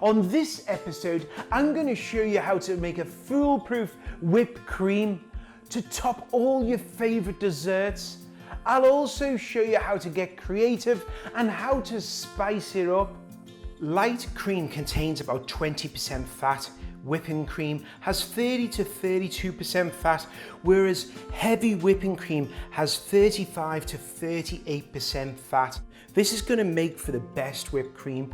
On this episode, I'm going to show you how to make a foolproof whipped cream to top all your favorite desserts. I'll also show you how to get creative and how to spice it up. Light cream contains about 20% fat. Whipping cream has 30 to 32% fat, whereas heavy whipping cream has 35 to 38% fat. This is going to make for the best whipped cream.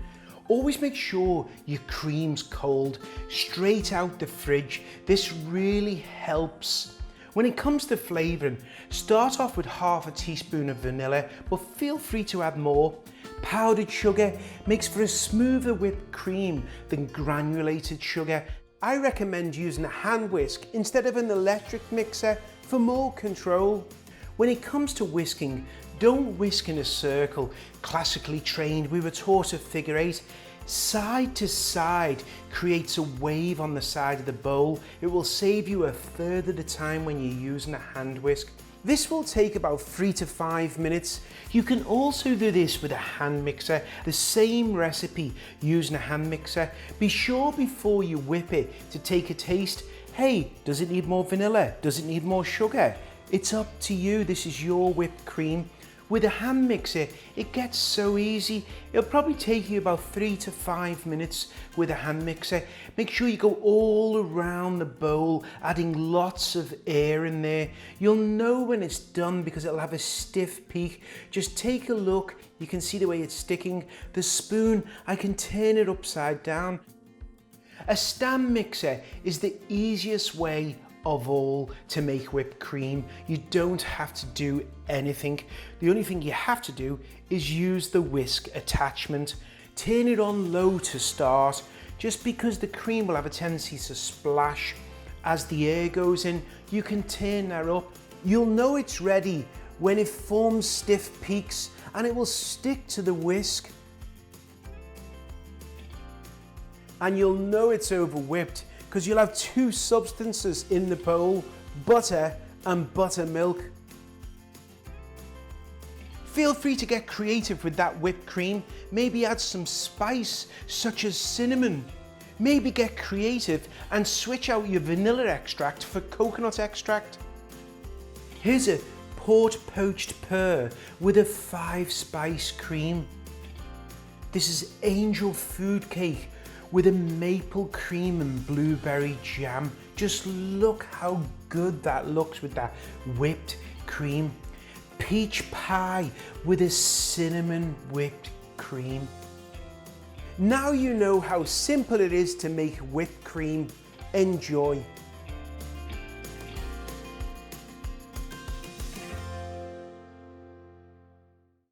Always make sure your cream's cold, straight out the fridge. This really helps. When it comes to flavouring, start off with half a teaspoon of vanilla, but feel free to add more. Powdered sugar makes for a smoother whipped cream than granulated sugar. I recommend using a hand whisk instead of an electric mixer for more control. When it comes to whisking, don't whisk in a circle. Classically trained, we were taught a figure eight. Side to side creates a wave on the side of the bowl. It will save you a third of the time when you're using a hand whisk. This will take about 3 to 5 minutes. You can also do this with a hand mixer, the same recipe using a hand mixer. Be sure before you whip it to take a taste. Hey, does it need more vanilla? Does it need more sugar? It's up to you. This is your whipped cream. With a hand mixer, it gets so easy. It'll probably take you about 3 to 5 minutes with a hand mixer. Make sure you go all around the bowl, adding lots of air in there. You'll know when it's done because it'll have a stiff peak. Just take a look. You can see the way it's sticking. The spoon, I can turn it upside down. A stand mixer is the easiest way of all to make whipped cream. You don't have to do anything. The only thing you have to do is use the whisk attachment. Turn it on low to start, just because the cream will have a tendency to splash. As the air goes in, you can turn that up. You'll know it's ready when it forms stiff peaks and it will stick to the whisk. And you'll know it's over whipped because you'll have two substances in the bowl, butter and buttermilk. Feel free to get creative with that whipped cream. Maybe add some spice such as cinnamon. Maybe get creative and switch out your vanilla extract for coconut extract. Here's a port poached pear with a 5-spice cream. This is angel food cake with a maple cream and blueberry jam. Just look how good that looks with that whipped cream. Peach pie with a cinnamon whipped cream. Now you know how simple it is to make whipped cream. Enjoy.